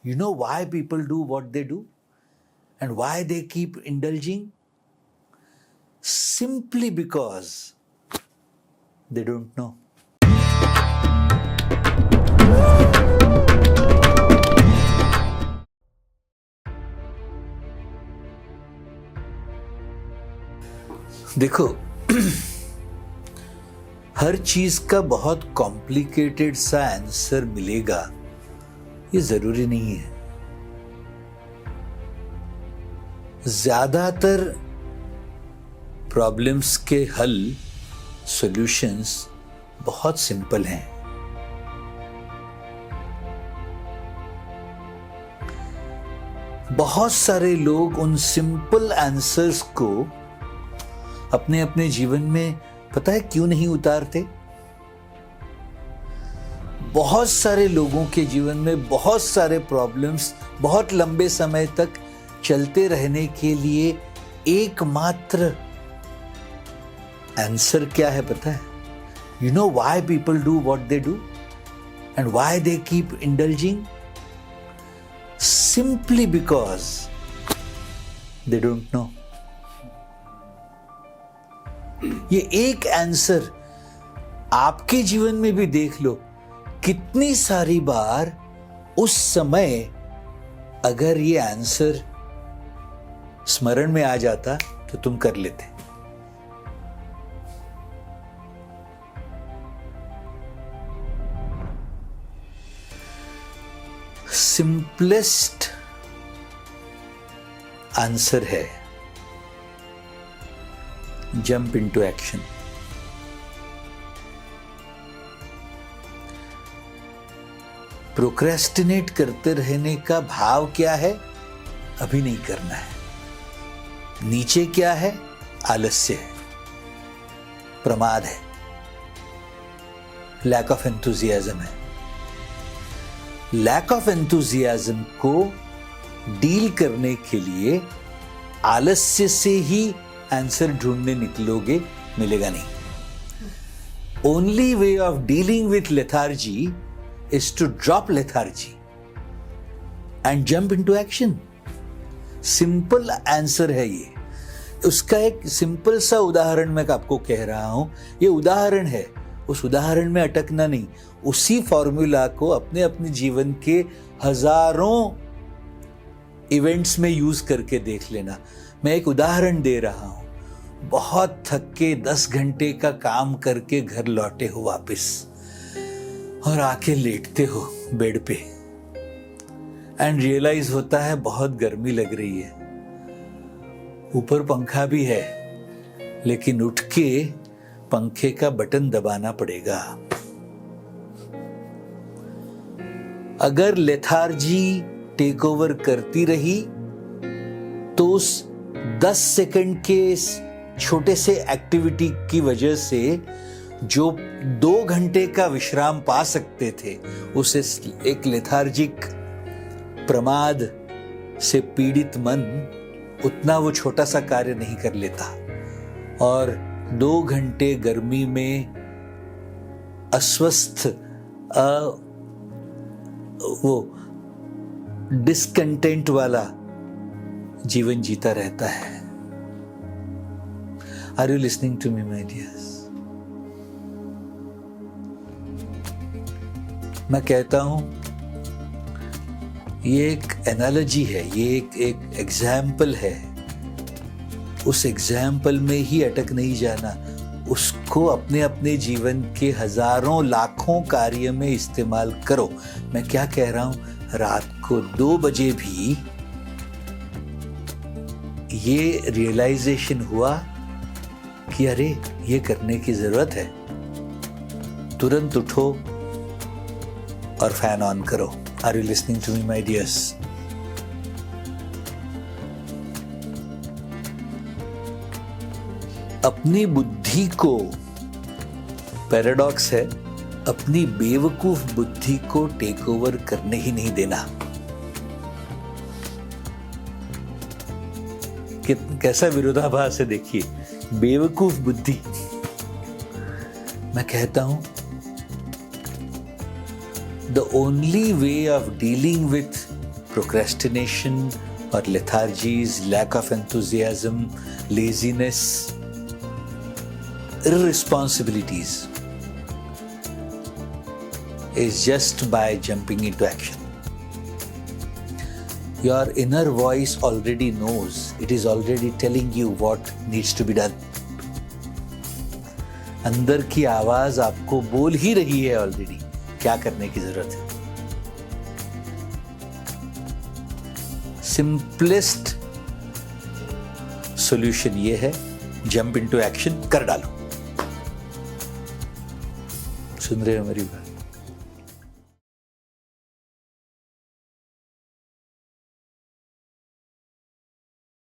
You know why people do what they do? And why they keep indulging? Simply because they don't know. देखो, हर चीज का बहुत complicated सा answer मिलेगा ये जरूरी नहीं है। ज्यादातर प्रॉब्लम्स के हल, सॉल्यूशंस बहुत सिंपल हैं। बहुत सारे लोग उन सिंपल आंसर्स को अपने अपने जीवन में पता है क्यों नहीं उतारते? बहुत सारे लोगों के जीवन में बहुत सारे प्रॉब्लम्स बहुत लंबे समय तक चलते रहने के लिए एकमात्र आंसर क्या है पता है? You know why people do what they do and why they keep indulging? Simply because they don't know. ये एक आंसर आपके जीवन में भी देख लो, कितनी सारी बार उस समय अगर ये आंसर स्मरण में आ जाता तो तुम कर लेते। सिंपलेस्ट आंसर है जंप इनटू एक्शन। प्रोक्रेस्टिनेट करते रहने का भाव क्या है? अभी नहीं करना है। नीचे क्या है? आलस्य है, प्रमाद है, लैक ऑफ एंथुजियाज्म है। लैक ऑफ एंथुजियाज्म को डील करने के लिए आलस्य से ही आंसर ढूंढने निकलोगे, मिलेगा नहीं। Only way of dealing with lethargy is to drop lethargy and jump into action. Simple answer है ये। उसका एक सिंपल सा उदाहरण मैं आपको कह रहा हूं। ये उदाहरण है, उस उदाहरण में अटकना नहीं, उसी फॉर्मूला को अपने अपने जीवन के हजारों इवेंट्स में यूज करके देख लेना। मैं एक उदाहरण दे रहा हूं। बहुत थक के 10 घंटे का काम करके घर लौटे हो वापस और आके लेटते हो बेड पे एंड रियलाइज होता है बहुत गर्मी लग रही है, ऊपर पंखा भी है, लेकिन उठ के पंखे का बटन दबाना पड़ेगा। अगर लेथार्जी टेक ओवर करती रही तो उस 10 सेकंड के छोटे से एक्टिविटी की वजह से जो 2 घंटे का विश्राम पा सकते थे, उसे एक लेथार्जिक प्रमाद से पीड़ित मन उतना वो छोटा सा कार्य नहीं कर लेता और 2 घंटे गर्मी में अस्वस्थ वो डिस्कंटेंट वाला जीवन जीता रहता है। Are you listening to me my dears? मैं कहता हूं ये एक एनालॉजी है, ये एक एग्जाम्पल है। उस एग्जाम्पल में ही अटक नहीं जाना, उसको अपने अपने जीवन के हजारों लाखों कार्य में इस्तेमाल करो। मैं क्या कह रहा हूं, रात को 2 बजे भी ये रियलाइजेशन हुआ कि अरे ये करने की जरूरत है, तुरंत उठो और फैन ऑन करो। Are you listening to me my dears? अपनी बुद्धि को, पैराडॉक्स है, अपनी बेवकूफ बुद्धि को टेक ओवर करने ही नहीं देना। कैसा विरोधाभास है देखिए, बेवकूफ बुद्धि। मैं कहता हूं the only way of dealing with procrastination और lethargies, lack of enthusiasm, laziness, irresponsibilities is just by jumping into action. Your inner voice already knows, it is already telling you what needs to be done. अंदर की आवाज आपको बोल ही रही है already क्या करने की जरूरत है. सिंपलेस्ट सॉल्यूशन ये है, जंप इनटू एक्शन, कर डालो. सुन रहे हो मेरी बात?